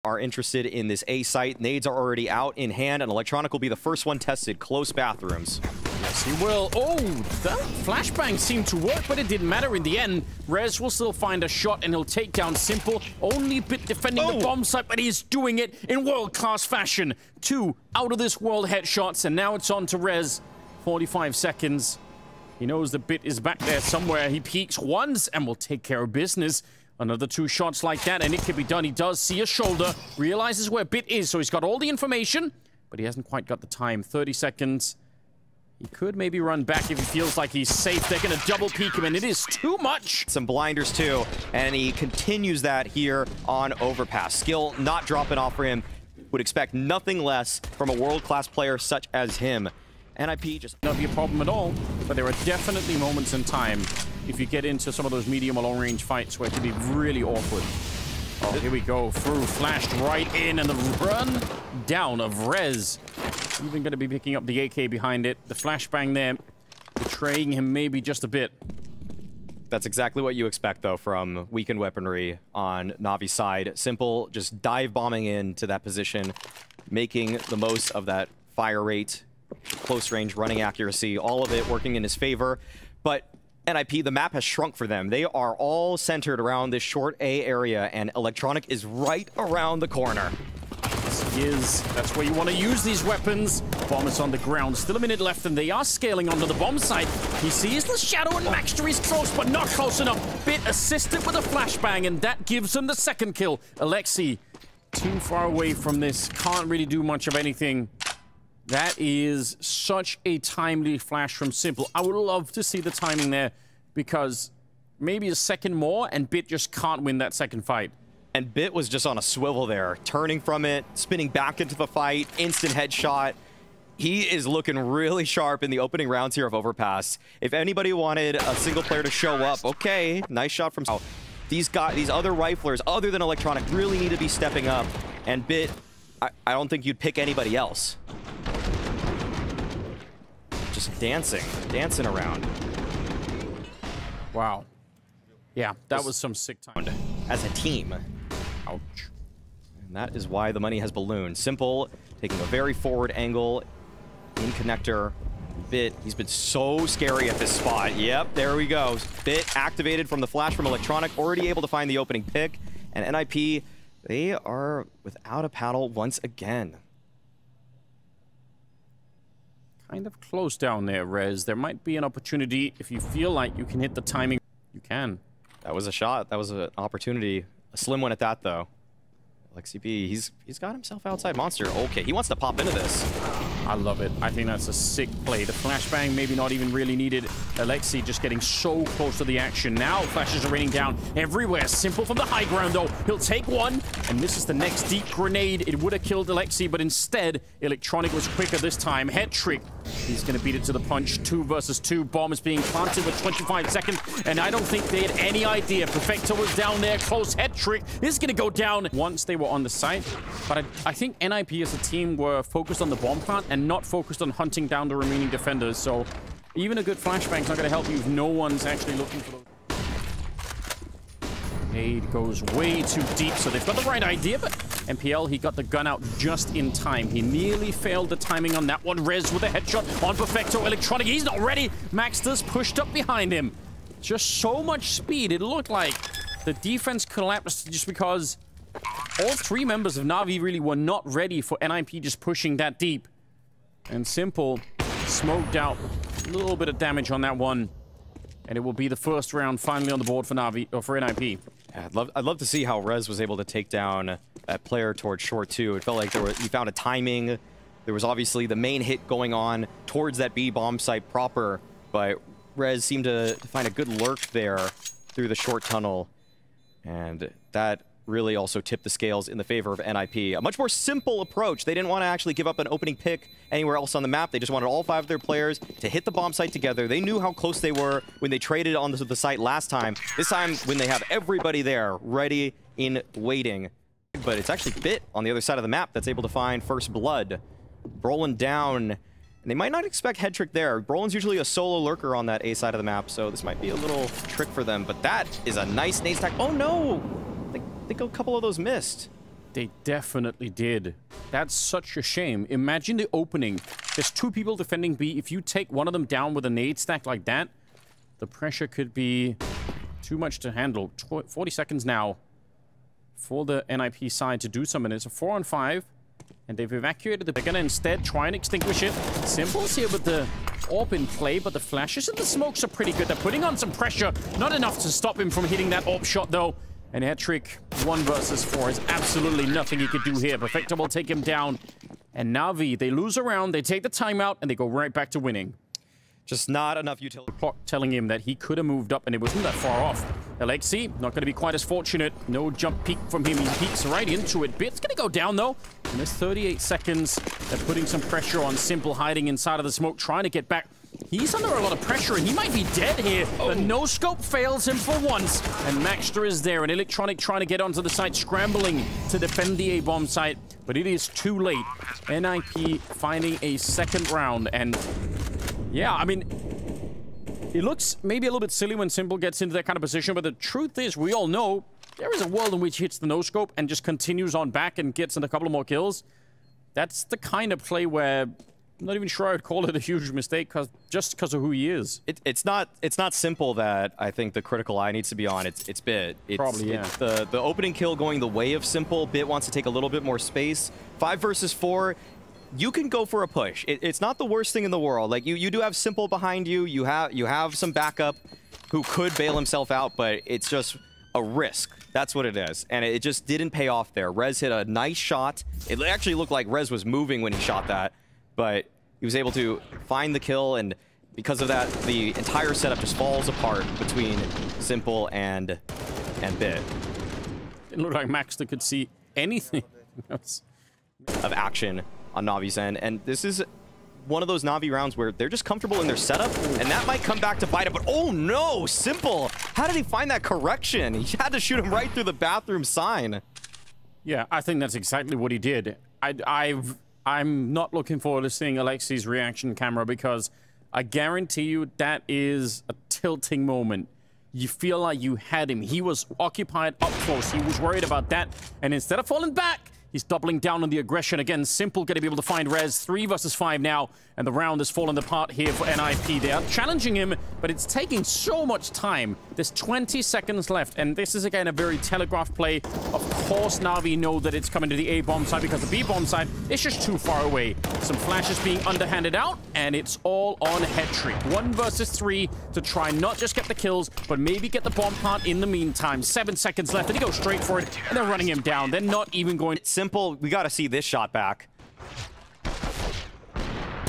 are interested in this A site. Nades are already out in hand, and Electronic will be the first one tested. Close bathrooms. Yes, he will. Oh, that flashbang seemed to work, but it didn't matter in the end. Rez will still find a shot, and he'll take down Simple. Only bit defending the bomb site, but he's doing it in world-class fashion. 2 out-of-this-world headshots, and now it's on to Rez. 45 seconds. He knows the bit is back there somewhere. He peeks once, and will take care of business. Another 2 shots like that, and it can be done. He does see a shoulder, realizes where bit is, so he's got all the information, but he hasn't quite got the time. 30 seconds. He could maybe run back if he feels like he's safe. They're going to double peek him, and it is too much. Some blinders, too, and he continues that here on Overpass. Skill not dropping off for him. Would expect nothing less from a world-class player such as him. NIP just not be a problem at all, but there are definitely moments in time if you get into some of those medium or long-range fights where it can be really awkward. Oh, here we go. Through, flashed right in, and the run down of Rez. Even going to be picking up the AK behind it. The flashbang there, betraying him maybe just a bit. That's exactly what you expect, though, from weakened weaponry on Navi's side. Simple, just dive bombing into that position, making the most of that fire rate, close range, running accuracy, all of it working in his favor. But NIP, the map has shrunk for them. They are all centered around this short A area, and Electronic is right around the corner. Yes, he is. That's where you want to use these weapons. Bomb is on the ground. Still a minute left, and they are scaling onto the bomb site. He sees the shadow, and Maxter is close, but not close enough. Bit assisted with a flashbang, and that gives him the second kill. Alexi, too far away from this. Can't really do much of anything. That is such a timely flash from Simple. I would love to see the timing there, because maybe a second more, and Bit just can't win that second fight. And Bit was just on a swivel there, turning from it, spinning back into the fight, instant headshot. He is looking really sharp in the opening rounds here of Overpass. If anybody wanted a single player to show up, okay, nice shot from these other riflers, other than Electronic, really need to be stepping up. And Bit, I don't think you'd pick anybody else. Just dancing around. Wow. Yeah, that was some sick time. As a team. Ouch. And that is why the money has ballooned. Simple, taking a very forward angle in connector. Bit, he's been so scary at this spot. Yep, there we go. Bit activated from the flash from Electronic, already able to find the opening pick. And NIP, they are without a paddle once again. Kind of close down there, Rez. There might be an opportunity if you feel like you can hit the timing. You can. That was a shot. That was an opportunity. A slim one at that, though. Alexi B, he's got himself outside Monster. Okay, he wants to pop into this. I love it. I think that's a sick play. The flashbang maybe not even really needed. Alexi just getting so close to the action. Now flashes are raining down everywhere. Simple from the high ground, though. He'll take one, and misses the next deep grenade. It would have killed Alexi, but instead, Electronic was quicker this time. Head trick. He's going to beat it to the punch. 2 versus 2. Bomb is being planted with 25 seconds, and I don't think they had any idea. Perfecto was down there. Close head trick. This is going to go down once they were on the site. But I think NIP as a team were focused on the bomb plant and not focused on hunting down the remaining defenders. So even a good flashbang's not going to help you if no one's actually looking for those. Nade goes way too deep, so they've got the right idea, but MPL, he got the gun out just in time. He nearly failed the timing on that one. Rez with a headshot on Perfecto. Electronic, he's not ready. Maxter's pushed up behind him. Just so much speed. It looked like the defense collapsed just because all 3 members of Navi really were not ready for NIP just pushing that deep. And Simple smoked out a little bit of damage on that one. And it will be the first round finally on the board for Navi, or for NIP. Yeah, I'd love to see how Rez was able to take down that player towards short 2. It felt like he found a timing. There was obviously the main hit going on towards that B bomb site proper, but Rez seemed to find a good lurk there through the short tunnel. And that really also tipped the scales in the favor of NIP. A much more simple approach. They didn't want to actually give up an opening pick anywhere else on the map. They just wanted all 5 of their players to hit the bomb site together. They knew how close they were when they traded on the site last time. This time, when they have everybody there, ready in waiting. But it's actually Bit on the other side of the map that's able to find first blood. Brolin down. And they might not expect head trick there. Brolin's usually a solo lurker on that A side of the map, so this might be a little trick for them. But that is a nice nade stack. Oh no! I think a couple of those missed. They definitely did. That's such a shame. Imagine the opening. There's 2 people defending B. If you take one of them down with a nade stack like that, the pressure could be too much to handle. 40 seconds now for the NIP side to do something. It's a 4-on-5, and they've evacuated. They're going to instead try and extinguish it. Simple's here with the AWP in play, but the flashes and the smokes are pretty good. They're putting on some pressure. Not enough to stop him from hitting that AWP shot, though. And hat-trick 1 versus 4 is absolutely nothing he could do here. Perfecto will take him down. And NaVi, they lose a round, they take the timeout, and they go right back to winning. Just not enough utility. Clock telling him that he could have moved up, and it wasn't that far off. Alexi, not going to be quite as fortunate. No jump peek from him. He peeks right into it. Bit's going to go down, though. And there's 38 seconds. They're putting some pressure on Simple, hiding inside of the smoke, trying to get back. He's under a lot of pressure, and he might be dead here. The no-scope fails him for once. And Maxter is there, and Electronic trying to get onto the site, scrambling to defend the A-bomb site. But it is too late. NIP finding a second round, and yeah, I mean, it looks maybe a little bit silly when Simple gets into that kind of position, but the truth is, we all know there is a world in which he hits the no-scope and just continues on back and gets in a couple of more kills. That's the kind of play where I'm not even sure I would call it a huge mistake, just because of who he is. It's not Simple that I think the critical eye needs to be on. It's Bit. Probably, yeah. It's the opening kill going the way of Simple. Bit wants to take a little bit more space. 5 versus 4. You can go for a push. It's not the worst thing in the world. Like, you do have Simple behind you. You have some backup who could bail himself out, but it's just a risk. That's what it is. And it just didn't pay off there. Rez hit a nice shot. It actually looked like Rez was moving when he shot that, but he was able to find the kill, and because of that, the entire setup just falls apart between Simple and Bit. Didn't look like Maxter could see anything of action on Navi's end, and this is one of those Navi rounds where they're just comfortable in their setup, and that might come back to bite him. But oh no, Simple! How did he find that correction? He had to shoot him right through the bathroom sign. Yeah, I think that's exactly what he did. I'm not looking forward to seeing Alexi's reaction camera, because I guarantee you that is a tilting moment. You feel like you had him. He was occupied up close. He was worried about that, and instead of falling back, he's doubling down on the aggression again. Simple going to be able to find Rez. 3 versus 5 now, and the round has fallen apart here for NIP. They are challenging him, but it's taking so much time. There's 20 seconds left, and this is, again, a very telegraphed play. Of course, Navi know that it's coming to the A-bomb side, because the B-bomb side is just too far away. Some flashes being underhanded out, and it's all on hetket. 1 versus 3 to try not just get the kills, but maybe get the bomb part in the meantime. 7 seconds left, and he goes straight for it, and they're running him down. They're not even going... Simple, we got to see this shot back.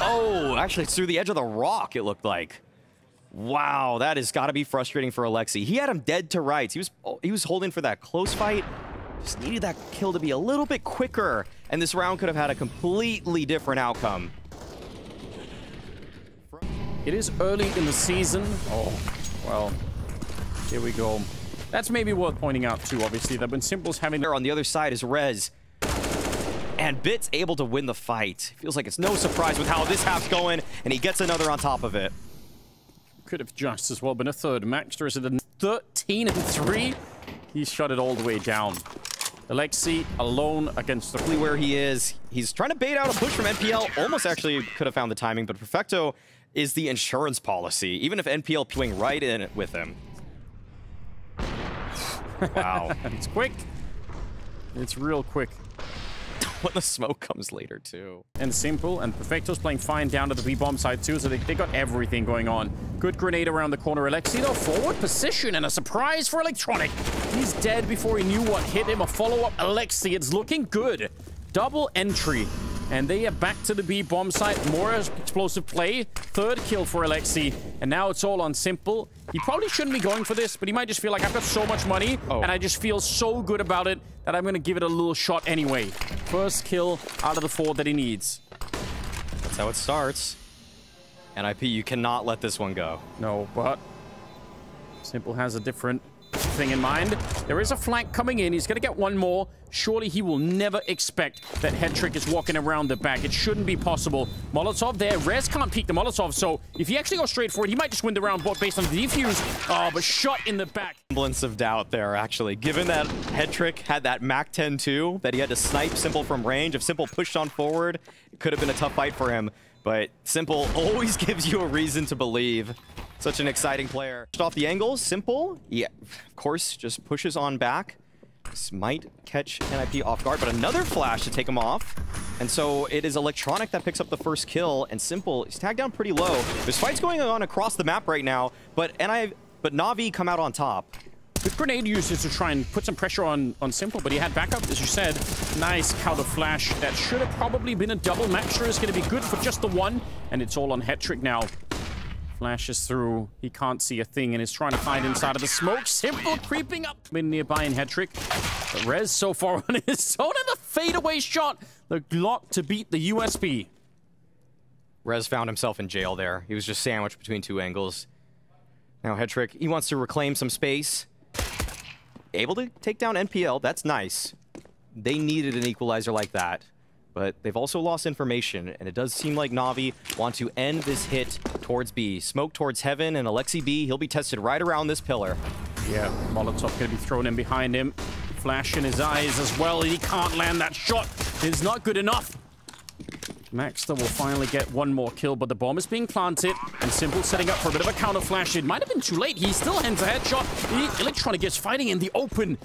Oh, actually, it's through the edge of the rock, it looked like. Wow, that has got to be frustrating for Alexi. He had him dead to rights. He was holding for that close fight. Just needed that kill to be a little bit quicker, and this round could have had a completely different outcome. It is early in the season. Oh, well, here we go. That's maybe worth pointing out, too, obviously, that when Simple's having... On the other side is Rez. And Bit's able to win the fight. Feels like it's no surprise with how this half's going, and he gets another on top of it. Could have just as well been a third. Maxter is at 13-3. He shut it all the way down. Alexi alone against the... Where he is, he's trying to bait out a push from NPL. Almost actually could have found the timing, but Perfecto is the insurance policy, even if NPL pulling right in with him. Wow. It's quick. It's real quick. When the smoke comes later, too. And Simple and Perfecto's playing fine down to the B-bomb side, too, so they got everything going on. Good grenade around the corner. Alexi, though, forward position, and a surprise for Electronic. He's dead before he knew what hit him. A follow-up. Alexi, it's looking good. Double entry. And they are back to the B-bomb site. More explosive play. Third kill for Alexi. And now it's all on Simple. He probably shouldn't be going for this, but he might just feel like, I've got so much money, and I just feel so good about it that I'm going to give it a little shot anyway. First kill out of the 4 that he needs. That's how it starts. NIP, you cannot let this one go. No, but Simple has a different thing in mind. There is a flank coming in. He's going to get one more. Surely he will never expect that hetket is walking around the back. It shouldn't be possible. Molotov there. Rez can't peek the Molotov, so if he actually goes straight for it, he might just win the round based on the defuse. Oh, but shot in the back. Semblance of doubt there, actually. Given that hetket had that Mac 10 too, that he had to snipe Simple from range. If Simple pushed on forward, it could have been a tough fight for him. But Simple always gives you a reason to believe. Such an exciting player. Off the angles, Simple, yeah, of course, just pushes on back. This might catch NIP off guard, but another flash to take him off. And so it is Electronic that picks up the first kill, and Simple is tagged down pretty low. There's fights going on across the map right now, but NaVi come out on top. With grenade usage to try and put some pressure on Simple, but he had backup, as you said. Nice counter flash. That should have probably been a double. Maxter is going to be good for just the one, and it's all on hetket now. Flashes through. He can't see a thing and is trying to hide inside of the smoke. Simple creeping up in nearby in hetket. But Rez so far on his own, and the fadeaway shot. The Glock to beat the USB. Rez found himself in jail there. He was just sandwiched between two angles. Now hetket, he wants to reclaim some space. Able to take down NPL. That's nice. They needed an equalizer like that. But they've also lost information, and it does seem like Navi want to end this hit towards B. Smoke towards Heaven, and Alexi B, he'll be tested right around this pillar. Yeah, Molotov going to be thrown in behind him. Flash in his eyes as well, and he can't land that shot. It's not good enough. Maxter will finally get one more kill, but the bomb is being planted, and Simple setting up for a bit of a counter flash. It might have been too late. He still ends a headshot. Electronic is fighting in the open.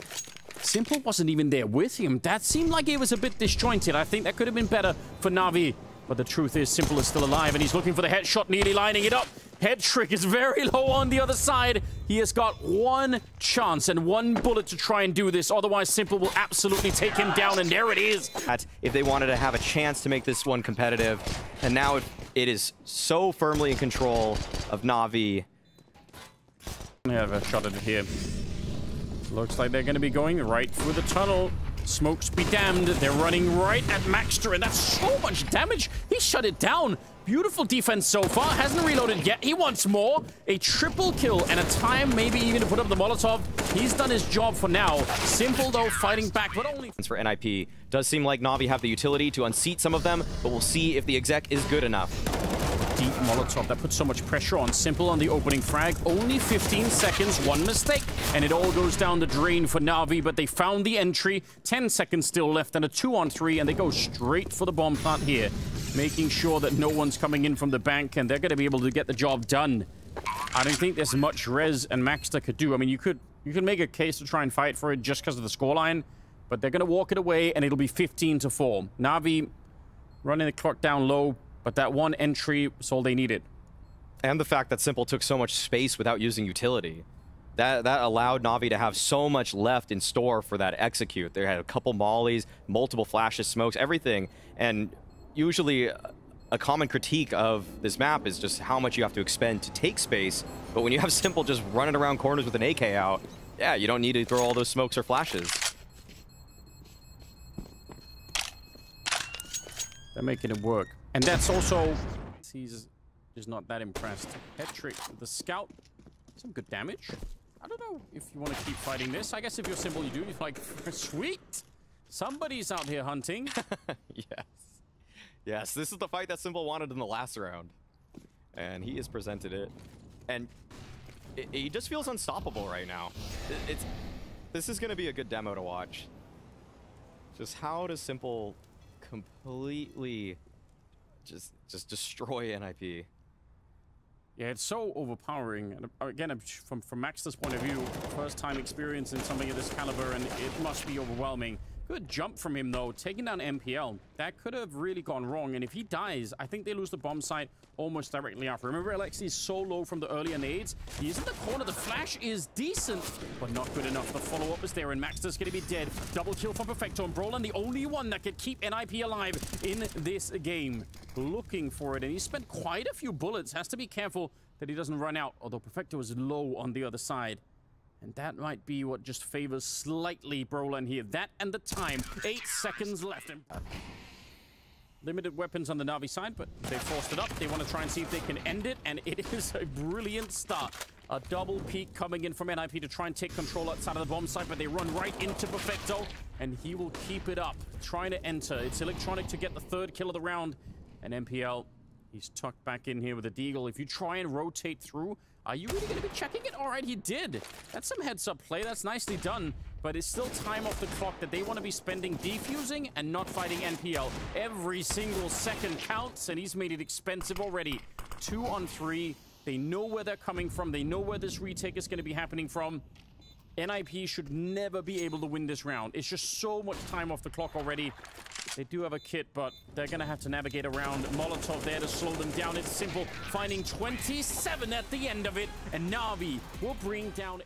Simple wasn't even there with him. That seemed like it was a bit disjointed. I think that could have been better for Navi. But the truth is, Simple is still alive, and he's looking for the headshot, nearly lining it up. hetket is very low on the other side. He has got one chance and one bullet to try and do this. Otherwise, Simple will absolutely take him down, and there it is. If they wanted to have a chance to make this one competitive, and now it is so firmly in control of Navi. I have a shot at it here. Looks like they're going to be going right through the tunnel. Smokes be damned. They're running right at Maxter, and that's so much damage. He shut it down. Beautiful defense so far. Hasn't reloaded yet. He wants more. A triple kill and a time maybe even to put up the Molotov. He's done his job for now. Simple, though, fighting back, but only... For NIP, does seem like Navi have the utility to unseat some of them, but we'll see if the exec is good enough. Deep Molotov that puts so much pressure on Simple on the opening frag. Only 15 seconds, one mistake, and it all goes down the drain for Navi, but they found the entry. 10 seconds still left and a 2-on-3, and they go straight for the bomb plant here, making sure that no one's coming in from the bank, and they're going to be able to get the job done. I don't think there's much Rez and Maxter could do. I mean, you could make a case to try and fight for it just because of the scoreline, but they're going to walk it away, and it'll be 15-4. Navi running the clock down low, but that one entry was all they needed. And the fact that Simple took so much space without using utility. That allowed Navi to have so much left in store for that execute. They had a couple mollies, multiple flashes, smokes, everything. And usually a common critique of this map is just how much you have to expend to take space. But when you have Simple just running around corners with an AK out, yeah, you don't need to throw all those smokes or flashes. They're making it work. And that's also... He's just not that impressed. hetket, the scout. Some good damage. I don't know if you want to keep fighting this. I guess if you're Simple, you do. You're like, sweet! Somebody's out here hunting. Yes. Yes, this is the fight that Simple wanted in the last round. And he has presented it. And he just feels unstoppable right now. This is going to be a good demo to watch. Just how does Simple completely just destroy NIP? Yeah, it's so overpowering. And again, from Maxter's point of view, first time experience in something of this caliber, and it must be overwhelming. Good jump from him, though, taking down MPL. That could have really gone wrong, and if he dies, I think they lose the bomb site almost directly after. Remember, Alexi is so low from the earlier nades. He is in the corner. The flash is decent, but not good enough. The follow-up is there, and Maxter's going to be dead. Double kill from Perfecto, and Brolan, the only one that could keep NIP alive in this game. Looking for it, and he spent quite a few bullets. Has to be careful that he doesn't run out, although Perfecto is low on the other side. And that might be what just favors slightly Brolan here. That and the time. 8 seconds left. limited weapons on the Navi side, but they forced it up. They want to try and see if they can end it, and it is a brilliant start. A double peek coming in from NiP to try and take control outside of the bomb site, but they run right into Perfecto, and he will keep it up, trying to enter. It's Electronic to get the third kill of the round, and MPL, he's tucked back in here with a deagle. If you try and rotate through, are you really going to be checking it? All right, he did. That's some heads-up play. That's nicely done, but it's still time off the clock that they want to be spending defusing and not fighting NPL. Every single second counts, and he's made it expensive already. 2 on 3. They know where they're coming from. They know where this retake is going to be happening from. NiP should never be able to win this round. It's just so much time off the clock already. They do have a kit, but they're going to have to navigate around. Molotov there to slow them down. It's simple. Finding 27 at the end of it. And Navi will bring down...